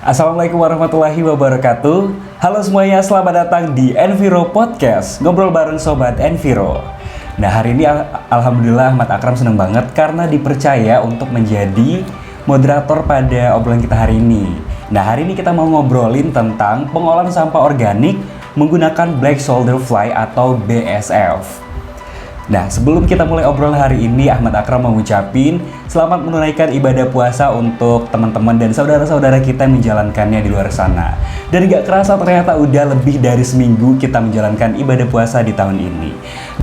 Assalamualaikum warahmatullahi wabarakatuh. Halo semuanya, selamat datang di Enviro Podcast, ngobrol bareng Sobat Enviro. Nah, hari ini Alhamdulillah Ahmad Akram seneng banget karena dipercaya untuk menjadi moderator pada obrolan kita hari ini. Nah, hari ini kita mau ngobrolin tentang pengolahan sampah organik menggunakan Black Soldier Fly atau BSF. Nah, sebelum kita mulai obrolan hari ini, Ahmad Akram mau ngucapin selamat menunaikan ibadah puasa untuk teman-teman dan saudara-saudara kita yang menjalankannya di luar sana. Dan gak kerasa ternyata udah lebih dari seminggu kita menjalankan ibadah puasa di tahun ini.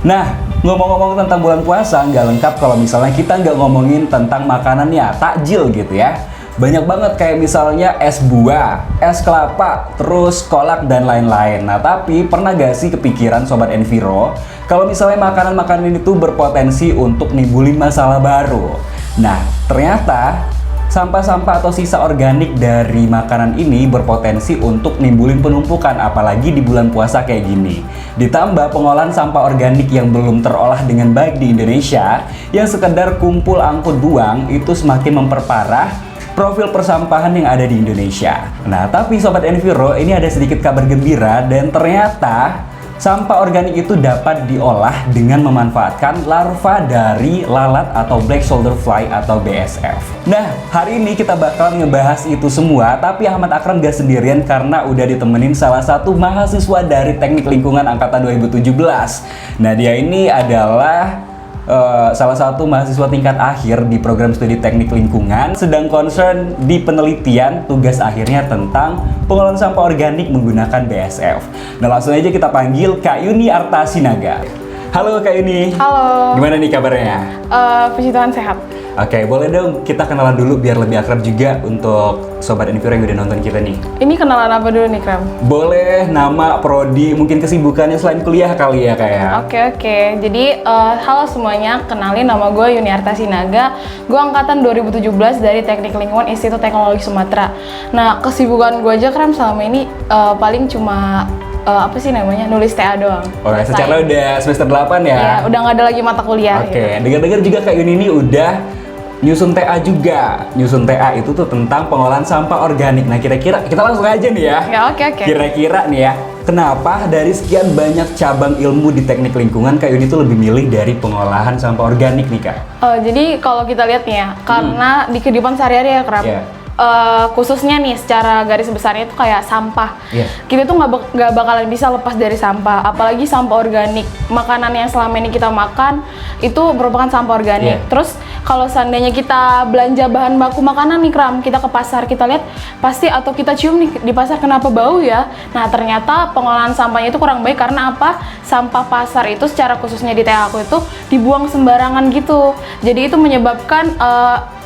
Nah, ngomong-ngomong tentang bulan puasa, nggak lengkap kalau misalnya kita nggak ngomongin tentang makanannya, takjil gitu ya. Banyak banget kayak misalnya es buah, es kelapa, terus kolak dan lain-lain. Nah, tapi pernah gak sih kepikiran Sobat Enviro kalau misalnya makanan-makanan ini tuh berpotensi untuk nimbulin masalah baru? Nah, ternyata sampah-sampah atau sisa organik dari makanan ini berpotensi untuk nimbulin penumpukan, apalagi di bulan puasa kayak gini. Ditambah pengolahan sampah organik yang belum terolah dengan baik di Indonesia, yang sekedar kumpul angkut buang, itu semakin memperparah profil persampahan yang ada di Indonesia. Nah, tapi Sobat Enviro, ini ada sedikit kabar gembira dan ternyata sampah organik itu dapat diolah dengan memanfaatkan larva dari lalat atau Black Soldier Fly atau BSF. Nah, hari ini kita bakal ngebahas itu semua, tapi Ahmad Akram gak sendirian karena udah ditemenin salah satu mahasiswa dari Teknik Lingkungan Angkatan 2017. Nah, dia ini adalah salah satu mahasiswa tingkat akhir di program studi teknik lingkungan, sedang concern di penelitian tugas akhirnya tentang pengolahan sampah organik menggunakan BSF. Nah, langsung aja kita panggil Kak Yuni Artasinaga. Halo Kak Yuni. Halo. Gimana nih kabarnya? Puji Tuhan sehat. Oke, boleh dong kita kenalan dulu biar lebih akrab juga untuk Sobat Enviro yang udah nonton kita nih. Ini kenalan apa dulu nih, Kram? Boleh, nama, prodi, mungkin kesibukannya selain kuliah kali ya kayak. Oke. Jadi, halo semuanya, kenalin nama gue Yuni Artasinaga. Gue angkatan 2017 dari Teknik Lingkungan Institut Teknologi Sumatera. Nah, kesibukan gue aja, Kram, selama ini paling cuma nulis TA doang. Oh, secara udah semester 8 ya? Iya, udah nggak ada lagi mata kuliah. Oke, gitu. dengar-dengar juga Kak Yuni ini udah nyusun TA juga. Nyusun TA itu tuh tentang pengolahan sampah organik. Nah, kira-kira kita langsung aja nih ya. Ya, oke. Kira-kira nih ya, kenapa dari sekian banyak cabang ilmu di teknik lingkungan Kak Yuni tuh lebih milih dari pengolahan sampah organik nih Kak? Jadi kalau kita lihat nih ya, karena di kehidupan sehari-hari ya, Kram. Yeah. Khususnya nih secara garis besarnya itu kayak sampah. Kita tuh nggak bakalan bisa lepas dari sampah, apalagi sampah organik. Makanan yang selama ini kita makan itu merupakan sampah organik. Terus kalau seandainya kita belanja bahan baku makanan nih, Kram, kita ke pasar, kita lihat pasti atau kita cium nih di pasar kenapa bau ya. Nah, ternyata pengolahan sampahnya itu kurang baik karena apa? Sampah pasar itu secara khususnya di TA aku itu dibuang sembarangan gitu. Jadi itu menyebabkan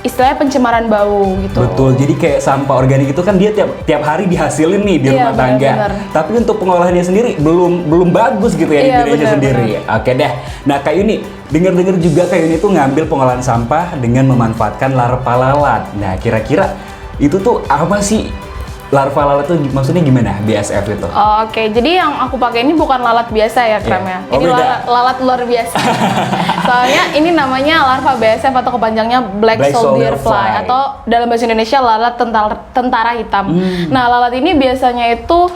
istilahnya pencemaran bau gitu. Betul, jadi kayak sampah organik itu kan dia tiap hari dihasilin nih di rumah tangga. Bener. Tapi untuk pengolahannya sendiri belum bagus gitu ya di Indonesia sendiri. Oke deh. Nah, Kak Yuni, dengar-dengar juga Kak Yuni itu ngambil pengolahan sampah dengan memanfaatkan larva lalat. Nah, kira-kira itu tuh apa sih? Larva lalat itu maksudnya gimana BSF itu? Oke, jadi yang aku pakai ini bukan lalat biasa ya, Kram ya. Oh, ini lalat luar biasa. Soalnya ini namanya larva BSF atau kepanjangnya Black Soldier Fly atau dalam bahasa Indonesia lalat tentara hitam. Nah, lalat ini biasanya itu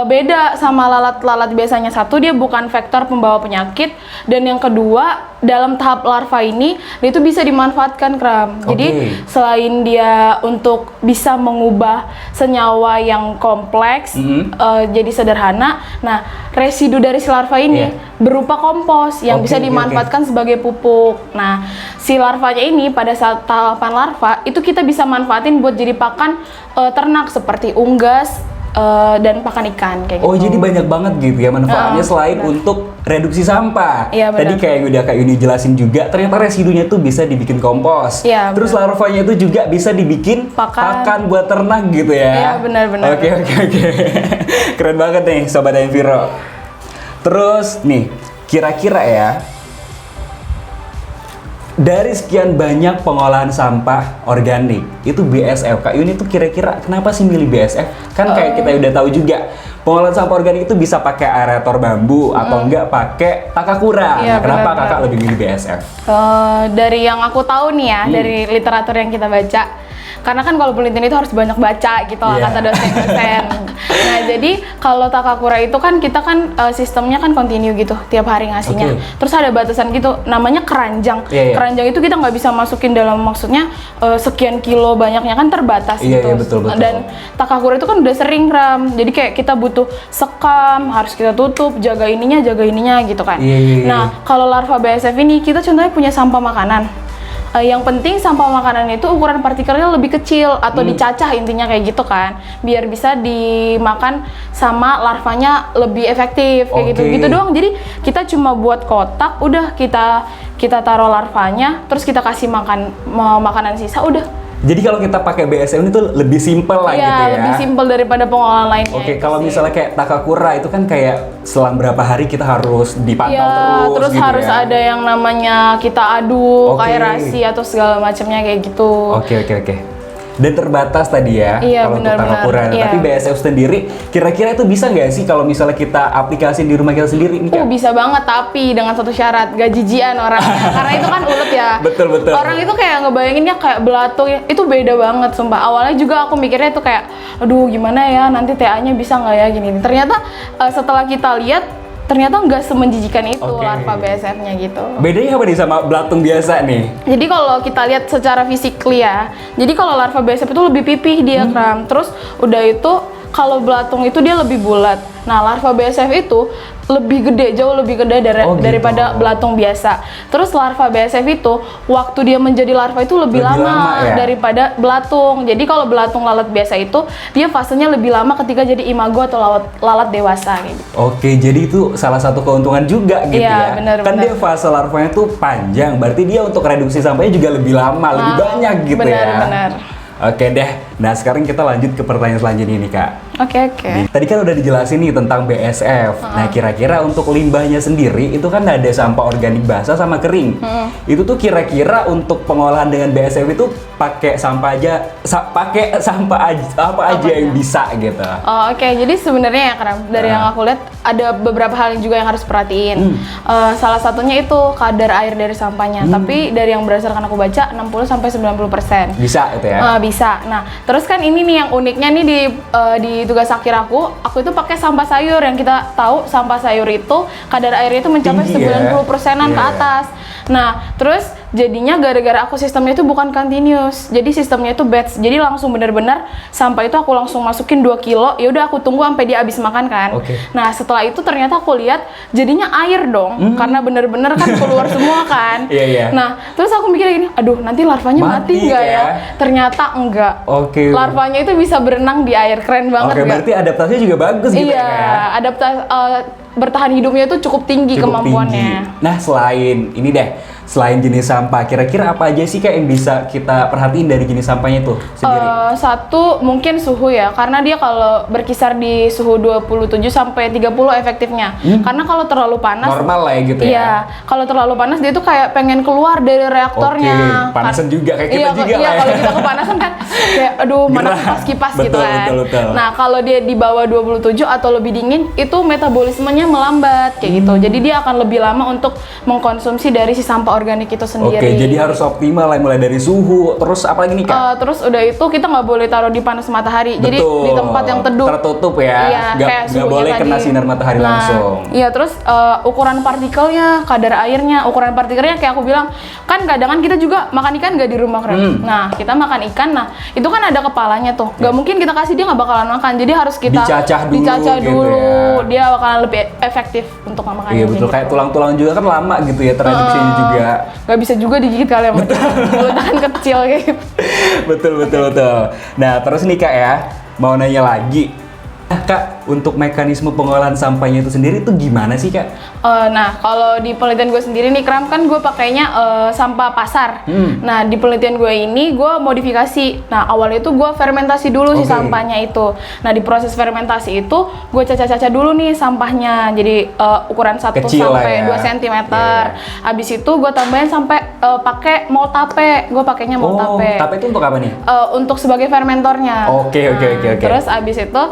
beda sama lalat biasanya. Satu, dia bukan vektor pembawa penyakit, dan yang kedua, dalam tahap larva ini dia itu bisa dimanfaatkan, Kram. Jadi selain dia untuk bisa mengubah senyawa yang kompleks jadi sederhana, nah residu dari si larva ini berupa kompos yang bisa dimanfaatkan sebagai pupuk. Nah, si larvanya ini pada saat tahapan larva itu kita bisa manfaatin buat jadi pakan ternak seperti unggas dan pakan ikan kayak gitu. Oh, jadi banyak banget gitu ya manfaatnya selain untuk reduksi sampah. Iya, tadi kayak yang udah Kak Yuni jelasin juga, ternyata residunya tuh bisa dibikin kompos. Iya, terus larvanya itu juga bisa dibikin pakan buat ternak gitu ya. Iya, benar. Oke. Keren banget nih Sobat Enviro. Terus nih, kira-kira ya, dari sekian banyak pengolahan sampah organik, itu BSF, Kak Yuni tuh kira-kira kenapa sih milih BSF? Kan kayak kita udah tahu juga, pengolahan sampah organik itu bisa pakai aerator bambu atau enggak pakai takakura. Iya, Nah, kenapa benar. kakak lebih milih BSF? Dari yang aku tahu nih ya, dari literatur yang kita baca, Karena kan kalau penelitian itu harus banyak baca gitu lah, Yeah. kata dosen-dosen. Nah, jadi kalau Takakura itu kan kita kan sistemnya kan continue gitu, tiap hari ngasihnya. Oke. Terus ada batasan gitu, namanya keranjang. Iya, iya. Keranjang itu kita nggak bisa masukin dalam, maksudnya sekian kilo banyaknya kan terbatas Iya, gitu. iya, betul, betul. Dan Takakura itu kan udah sering Ram, jadi kayak kita butuh sekam, harus kita tutup, jaga ininya gitu kan. Iya, iya, iya. Nah, kalau larva BSF ini kita contohnya punya sampah makanan. Yang penting sampah makanan itu ukuran partikelnya lebih kecil atau dicacah, intinya kayak gitu kan, biar bisa dimakan sama larvanya lebih efektif kayak Oke. gitu doang. Jadi kita cuma buat kotak, udah kita taruh larvanya, terus kita kasih makanan sisa, udah. Jadi kalau kita pakai BSF ini tuh lebih simpel lah Iya, gitu ya. lebih simpel daripada pengolahan lainnya. Oke, itu kalau sih. misalnya kayak Takakura itu kan kayak selang berapa hari kita harus dipantau Iya, terus gitu harus ya. ada yang namanya kita aduk, Oke. aerasi atau segala macamnya kayak gitu. Oke. Dan terbatas tadi ya Iya, kalau untuk benar-benar. Takakura. Iya. Tapi BSF sendiri kira-kira itu bisa nggak sih kalau misalnya kita aplikasi di rumah kita sendiri nih Kak? Bisa banget, tapi dengan satu syarat, gak jijian orangnya. Karena itu kan ulet ya. Betul. Orang itu kayak ngebayanginnya kayak belatung, itu beda banget sumpah. Awalnya juga aku mikirnya itu kayak, aduh gimana ya, nanti TA-nya bisa nggak ya gini. Ternyata setelah kita lihat, ternyata nggak semenjijikan itu Oke. larva BSF-nya gitu. Bedanya apa nih sama belatung biasa nih? Jadi kalau kita lihat secara fisikly ya, jadi kalau larva BSF itu lebih pipih dia Kram. Terus udah itu kalau belatung itu dia lebih bulat. Nah, larva BSF itu lebih gede, jauh lebih gede Oh, gitu. daripada belatung biasa. Terus larva BSF itu waktu dia menjadi larva itu lebih Lebih lama ya? daripada belatung. Jadi kalau belatung lalat biasa itu dia fasenya lebih lama ketika jadi imago atau lalat dewasa gitu. Oke, jadi itu salah satu keuntungan juga gitu Iya, ya. benar, Kan benar. dia fase larvanya tuh panjang, berarti dia untuk reduksi sampahnya juga lebih lama, lebih banyak gitu ya. Benar. Oke deh, nah sekarang kita lanjut ke pertanyaan selanjutnya nih Kak. Oke. Tadi kan udah dijelasin nih tentang BSF. Nah kira-kira untuk limbahnya sendiri itu kan ada sampah organik basah sama kering. Itu tuh kira-kira untuk pengolahan dengan BSF itu pakai sampah aja, pakai sampah aja, apa aja yang bisa gitu. Oh, oke. Jadi sebenarnya ya Kram, dari yang aku lihat ada beberapa hal yang juga yang harus perhatiin. Salah satunya itu kadar air dari sampahnya. Tapi dari yang berdasarkan aku baca 60-90%. Bisa itu ya. Bisa. Nah, terus kan ini nih yang uniknya nih di tugas akhir aku itu pakai sampah sayur. Yang kita tahu sampah sayur itu kadar airnya itu mencapai Tinggi ya? 90%-an ke Iya. atas. Nah, terus jadinya gara-gara aku sistemnya itu bukan continuous. Jadi sistemnya itu batch. Jadi langsung bener-bener sampah itu aku langsung masukin 2 kilo, ya udah aku tunggu sampai dia habis makan kan. Oke. Nah, setelah itu ternyata aku lihat jadinya air dong. Karena bener-bener kan keluar semua kan. Iya. Nah, terus aku mikir gini, aduh nanti larvanya mati Mati nggak ya? ya? Ternyata enggak. Oke. Larvanya itu bisa berenang di air, keren banget Oke, nggak? berarti adaptasinya juga bagus gitu Iya, ya. adaptasi bertahan hidupnya itu cukup tinggi Cukup kemampuannya. tinggi. Nah, selain jenis sampah, kira-kira apa aja sih Kak yang bisa kita perhatiin dari jenis sampahnya tuh sendiri? Satu mungkin suhu ya, karena dia kalau berkisar di suhu 27 sampai 30 efektifnya. Karena kalau terlalu panas, Normal lah ya gitu ya. iya, kalau terlalu panas dia tuh kayak pengen keluar dari reaktornya. Oke, panasan juga kayak kita Iya, juga iya, lah ya. kalau kita kepanasan kan kayak aduh mana Gerah. kipas-kipas gitu Betul, kan. betul. Nah, kalau dia di bawah 27 atau lebih dingin, itu metabolismenya melambat kayak gitu. Jadi dia akan lebih lama untuk mengkonsumsi dari si sampah organik itu sendiri. Oke, jadi harus optimal lah mulai dari suhu, terus apa lagi nih Kak? Terus udah itu kita nggak boleh taruh di panas matahari. Jadi Betul. di tempat yang teduh. Tertutup ya. Iya, Nggak- kayak nggak suhunya boleh kena tadi. sinar matahari Nah, langsung. Iya, terus ukuran partikelnya, kadar airnya, ukuran partikelnya kayak aku bilang, kan kadang kan kita juga makan ikan nggak di rumah kan. Nah, kita makan ikan, nah itu kan ada kepalanya tuh. Nggak mungkin kita kasih dia nggak bakalan makan. Jadi harus kita Dicacah dulu gitu dulu. ya. Dia bakalan lebih efektif untuk makan. Iya betul, kayak tulang-tulang juga kan lama gitu ya tereduksinya juga. Nggak bisa juga digigit kali ya, mulutnya kan kecil kayak gitu. betul. Nah, terus nih Kak ya, mau nanya lagi. Nah, Kak, untuk mekanisme pengolahan sampahnya itu sendiri itu gimana sih Kak? Nah, kalau di penelitian gue sendiri nih, Kram, kan gue pakainya sampah pasar. Nah, di penelitian gue ini gue modifikasi. Nah, awalnya itu gue fermentasi dulu si Oke. sampahnya itu. Nah, di proses fermentasi itu gue caca-caca dulu nih sampahnya. Jadi ukuran 1 Kecil lah sampai ya. 2 cm. Iya. Abis itu gue tambahin sampai pakai malt tape. Gue pakainya malt tape. Tape itu untuk apa nih? Untuk sebagai fermentornya. Oke. Terus abis itu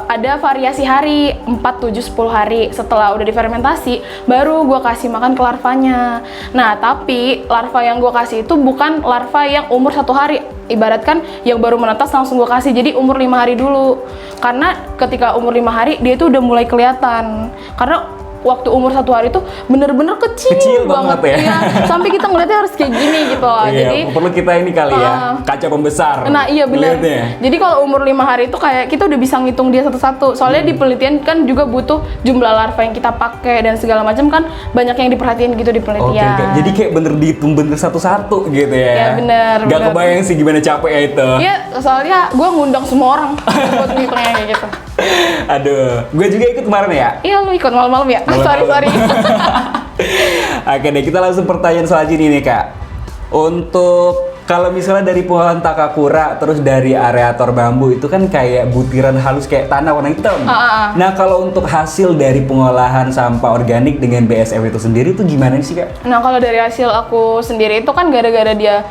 ada variasi hari 4, 7, 10 hari. Setelah udah difermentasi, baru gue kasih makan ke larvanya. Nah, tapi larva yang gue kasih itu bukan larva yang umur 1 hari. Ibaratkan yang baru menetas langsung gue kasih, jadi umur 5 hari dulu. Karena ketika umur 5 hari, dia itu udah mulai kelihatan. Karena waktu umur 1 hari itu bener-bener kecil banget ya. Iya, sampai kita ngeliatnya harus kayak gini gitu loh. Iya, Jadi perlu kita ini kali ya, kaca pembesar. nah iya benar. Jadi kalau umur 5 hari itu kayak kita udah bisa ngitung dia satu-satu. Soalnya di penelitian kan juga butuh jumlah larva yang kita pakai dan segala macam kan banyak yang diperhatiin gitu di penelitian. Oke. Jadi kayak bener dihitung bener satu-satu gitu ya. Iya benar. Gak kebayang sih gimana capek ya itu. Iya, soalnya gue ngundang semua orang buat ngitungnya kayak gitu. Aduh, gue juga ikut kemarin ya. Iya, lu ikut malam-malam ya? Sorry. Oke deh, kita langsung pertanyaan selanjutnya nih Kak. Untuk kalau misalnya dari pengolahan Takakura terus dari aerator bambu itu kan kayak butiran halus kayak tanah warna hitam. Nah, kalau untuk hasil dari pengolahan sampah organik dengan BSF itu sendiri itu gimana sih Kak? Nah, kalau dari hasil aku sendiri itu kan gara-gara dia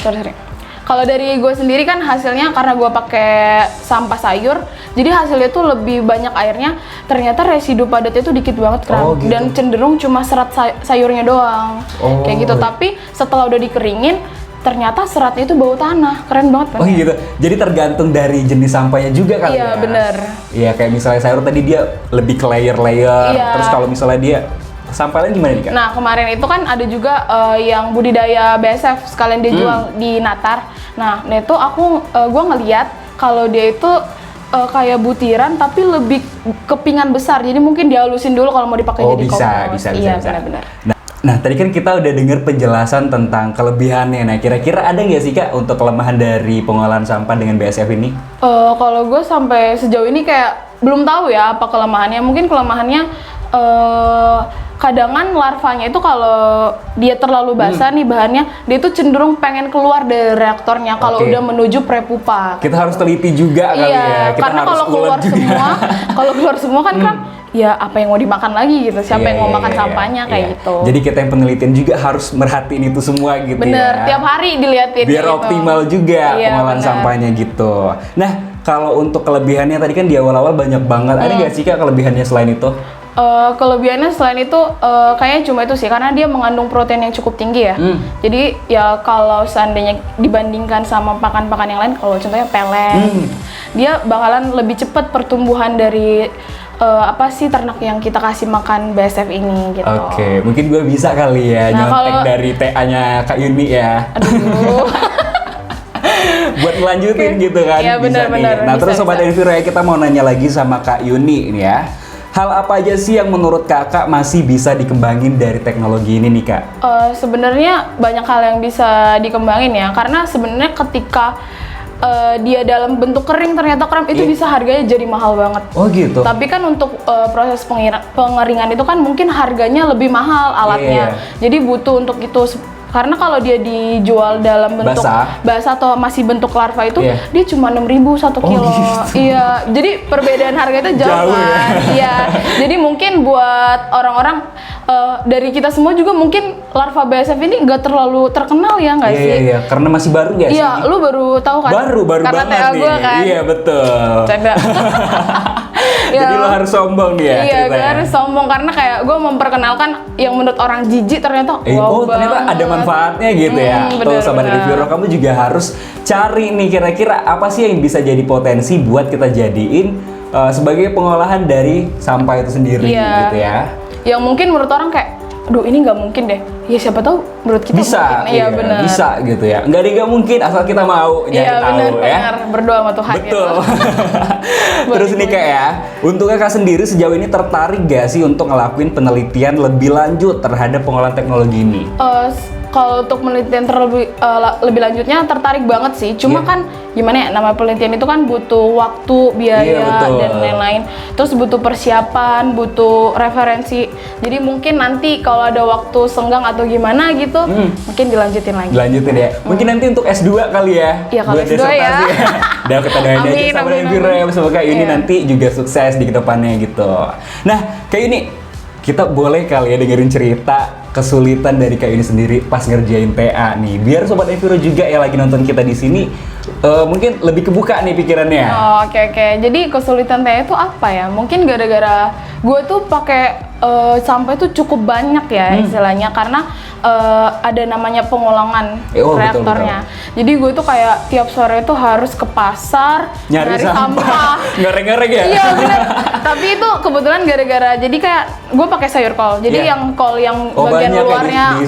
sorry. Kalau dari gue sendiri kan hasilnya karena gue pakai sampah sayur, jadi hasilnya tuh lebih banyak airnya. Ternyata residu padatnya tuh dikit banget kan, gitu. dan cenderung cuma serat sayurnya doang, kayak gitu. Tapi setelah udah dikeringin, ternyata seratnya itu bau tanah, keren banget kan? Oh gitu, jadi tergantung dari jenis sampahnya juga kali ya? Iya bener. Iya, kayak misalnya sayur tadi dia lebih ke layer-layer, terus kalau misalnya dia sampah lain gimana nih Kak? Nah, kemarin itu kan ada juga yang budidaya BSF sekalian dia jual di Natar. Nah, itu gue ngeliat kalau dia itu kayak butiran tapi lebih kepingan besar. Jadi mungkin dihalusin dulu kalau mau dipakai jadi kompos. bisa. Iya, benar-benar. Nah, tadi kan kita udah dengar penjelasan tentang kelebihannya. Nah, kira-kira ada nggak sih Kak untuk kelemahan dari pengolahan sampah dengan BSF ini? Kalau gue sampai sejauh ini kayak belum tahu ya apa kelemahannya. Mungkin kelemahannya kadangan larvanya itu kalau dia terlalu basah nih bahannya, dia itu cenderung pengen keluar dari reaktornya kalau udah menuju prepupa. Kita harus teliti juga kali ya. Kita karena harus kalau keluar semua kan ya apa yang mau dimakan lagi gitu, siapa yang mau makan sampahnya kayak gitu. Jadi kita yang penelitian juga harus merhatiin itu semua gitu. Bener, tiap hari diliatin biar gitu. Optimal juga pengolahan sampahnya gitu. Nah, kalau untuk kelebihannya tadi kan di awal-awal banyak banget. Ada nggak sih Kak kelebihannya selain itu? Kelebihannya selain itu kayaknya cuma itu sih, karena dia mengandung protein yang cukup tinggi ya. Jadi ya kalau seandainya dibandingkan sama pakan-pakan yang lain, kalau contohnya pelet, dia bakalan lebih cepat pertumbuhan dari ternak yang kita kasih makan BSF ini gitu. Oke, mungkin gue bisa kali ya nyontek dari TA-nya Kak Yuni ya. Aduh. Buat ngelanjutin gitu kan. Iya benar-benar. Nah, terus Sobat Enviro ya, kita mau nanya lagi sama Kak Yuni ini ya. Hal apa aja sih yang menurut kakak masih bisa dikembangin dari teknologi ini nih Kak? Sebenarnya banyak hal yang bisa dikembangin ya, karena sebenarnya ketika dia dalam bentuk kering ternyata krem itu bisa harganya jadi mahal banget. Oh gitu. Tapi kan untuk proses pengeringan itu kan mungkin harganya lebih mahal alatnya. Jadi butuh untuk itu. Karena kalau dia dijual dalam bentuk basah atau masih bentuk larva itu dia cuma 6.000 1 kilo. Gitu. Iya, jadi perbedaan harga itu jauh kan. Iya. Jadi mungkin buat orang-orang dari kita semua juga mungkin larva BSF ini nggak terlalu terkenal ya nggak sih? Iya, karena masih baru ya sih. Iya, lu baru tahu kan? Baru karena banget nih. Gua kan? Iya, betul. Canda. Jadi lo harus sombong nih ya. Iya, gue harus sombong karena kayak gue memperkenalkan yang menurut orang jijik ternyata ternyata ada manfaatnya gitu ya. Tuh Sobat Enviro, kamu juga harus cari nih kira-kira apa sih yang bisa jadi potensi buat kita jadiin sebagai pengolahan dari sampah itu sendiri gitu ya. Yang mungkin menurut orang kayak, aduh ini nggak mungkin deh. Ya siapa tahu menurut kita bisa, mungkin. Iya benar. Bisa gitu ya. Nggak ada yang nggak mungkin asal kita mau nyari tahu ya. Benar. Berdoa sama Tuhan. Betul. Gitu. Terus nih Kak ya, untuk Kakak sendiri sejauh ini tertarik gak sih untuk ngelakuin penelitian lebih lanjut terhadap pengolahan teknologi ini? Kalau untuk penelitian lebih lanjutnya tertarik banget sih. Cuma kan gimana ya, nama penelitian itu kan butuh waktu, biaya dan lain-lain. Terus butuh persiapan, butuh referensi. Jadi mungkin nanti kalau ada waktu senggang atau gimana gitu, mungkin dilanjutin lagi. Dilanjutin ya. Mungkin nanti untuk S2 kali ya. Iya, kalau S2 ya. Udah kita doain aja sama Enviro ya, semoga ini nanti juga sukses di kedepannya gitu. Nah, kayak ini kita boleh kali ya dengerin cerita kesulitan dari Kak Yuni sendiri pas ngerjain TA nih? Biar Sobat Enviro juga yang lagi nonton kita di sini mungkin lebih kebuka nih pikirannya. Oh, oke. Jadi kesulitan TA itu apa ya? Mungkin gara-gara gue tuh pakai sampah itu cukup banyak ya istilahnya, karena ada namanya pengulangan reaktornya. Betul. Jadi gue tuh kayak tiap sore tuh harus ke pasar nyari sampah. Ngereng-ngereng ya? Iya benar. Tapi itu kebetulan gara-gara jadi kayak gue pakai sayur kol. Jadi yang kol yang bagian luarnya,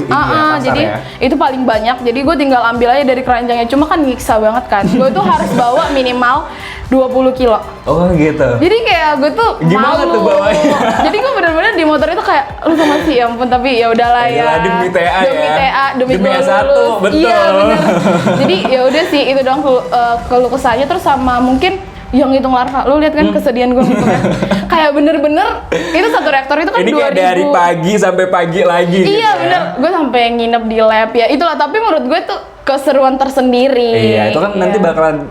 jadi ya? itu paling banyak. Jadi gue tinggal ambil aja dari keranjangnya. Cuma kan nyiksa banget kan. Gue tuh harus bawa minimal 20 kilo. Oh gitu. Jadi kayak gue tuh gimana malu. Tuh bawanya? Jadi gue bener-bener di motor itu kayak lu sama sih, ya ampun, tapi ya udahlah ya. Demi TA demi ya. TA, demi S1, lulus. betul. Iya bener. Jadi ya udah sih itu doang keluh kesahnya, terus sama mungkin yang ngitung larva. Lu lihat kan kesedihan gue ngitungnya. Kayak bener-bener itu satu reaktor itu kan 2000. Ini kayak dari pagi sampai pagi lagi. Iya gitu bener. Gue sampai nginep di lab ya. Itulah, tapi menurut gue tuh keseruan tersendiri. Iya, itu kan nanti bakalan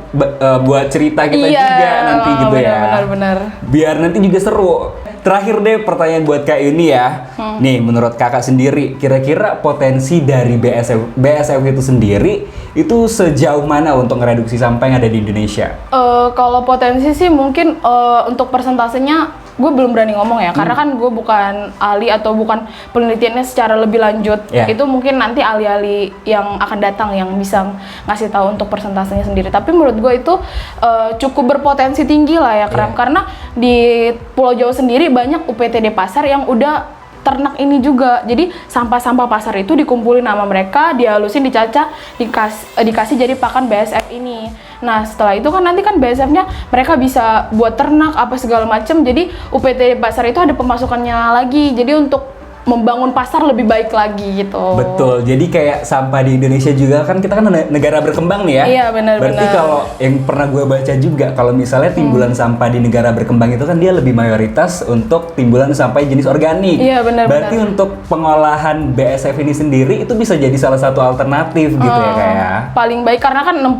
buat cerita kita juga nanti gitu ya. Benar. Biar nanti juga seru. Terakhir deh pertanyaan buat Kak Yuni ya. Nih, menurut Kakak sendiri, kira-kira potensi dari BSF itu sendiri itu sejauh mana untuk mereduksi sampah yang ada di Indonesia? Kalau potensi sih mungkin untuk persentasenya gue belum berani ngomong ya, karena kan gue bukan ahli atau bukan penelitiannya secara lebih lanjut. Itu mungkin nanti ahli-ahli yang akan datang yang bisa ngasih tahu untuk persentasenya sendiri. Tapi menurut gue itu cukup berpotensi tinggi lah ya, karena di Pulau Jawa sendiri banyak UPTD pasar yang udah ternak ini juga. Jadi sampah-sampah pasar itu dikumpulin sama mereka, dihalusin, dicacah, dikasih jadi pakan BSF ini. Nah setelah itu kan nanti kan BSF-nya mereka bisa buat ternak apa segala macam. Jadi UPT pasar itu ada pemasukannya lagi. Jadi untuk membangun pasar lebih baik lagi gitu. Betul. Jadi kayak sampah di Indonesia juga kan, kita kan negara berkembang nih ya. Iya benar. Berarti kalau yang pernah gue baca juga, kalau misalnya timbulan sampah di negara berkembang itu kan dia lebih mayoritas untuk timbulan sampah jenis organik. Iya benar. Berarti untuk pengolahan BSF ini sendiri itu bisa jadi salah satu alternatif gitu ya kayak. Paling baik karena kan 60%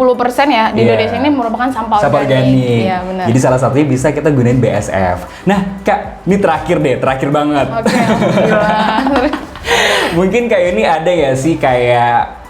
ya di Indonesia ini merupakan sampah organik. Iya benar. Jadi salah satunya bisa kita gunain BSF. Nah Kak, ini terakhir banget. Oke. Mungkin kayak ini ada ya sih kayak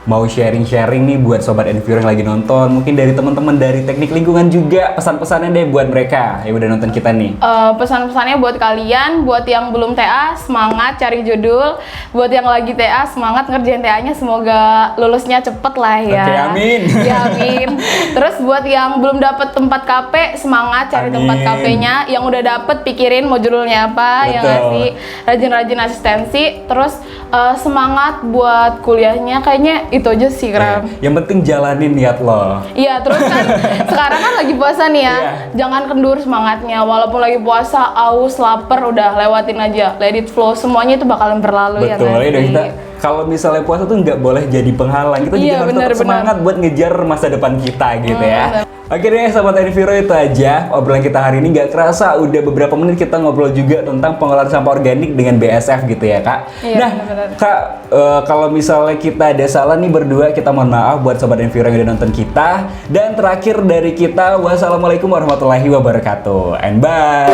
mau sharing nih buat Sobat Enviro yang lagi nonton, mungkin dari teman-teman dari teknik lingkungan juga, pesan-pesannya deh buat mereka yang udah nonton kita nih. Pesan-pesannya buat kalian, buat yang belum TA semangat cari judul, buat yang lagi TA semangat ngerjain TA-nya, semoga lulusnya cepet lah ya. Oke, amin. Ya amin. Terus buat yang belum dapet tempat KP semangat cari tempat KP-nya, yang udah dapet pikirin mau judulnya apa, yang ngasih rajin-rajin asistensi, terus semangat buat kuliahnya, kayaknya itu aja sih Kram. Yang penting jalanin niat lo. Iya, terus kan sekarang kan lagi puasa nih ya. Jangan kendur semangatnya. Walaupun lagi puasa, aus, lapar, udah lewatin aja. Let it flow. Semuanya itu bakalan berlalu. Betul, ya kita kalau misalnya puasa tuh nggak boleh jadi penghalang. Kita juga harus tetap semangat buat ngejar masa depan kita gitu ya. Akhirnya Sobat Enviro itu aja obrolan kita hari ini. Nggak kerasa udah beberapa menit kita ngobrol juga tentang pengolahan sampah organik dengan BSF gitu ya Kak. Iya, bener. Kak, kalau misalnya kita ada salah nih berdua, kita mohon maaf buat Sobat Enviro yang udah nonton kita. Dan terakhir dari kita, wassalamualaikum warahmatullahi wabarakatuh and bye.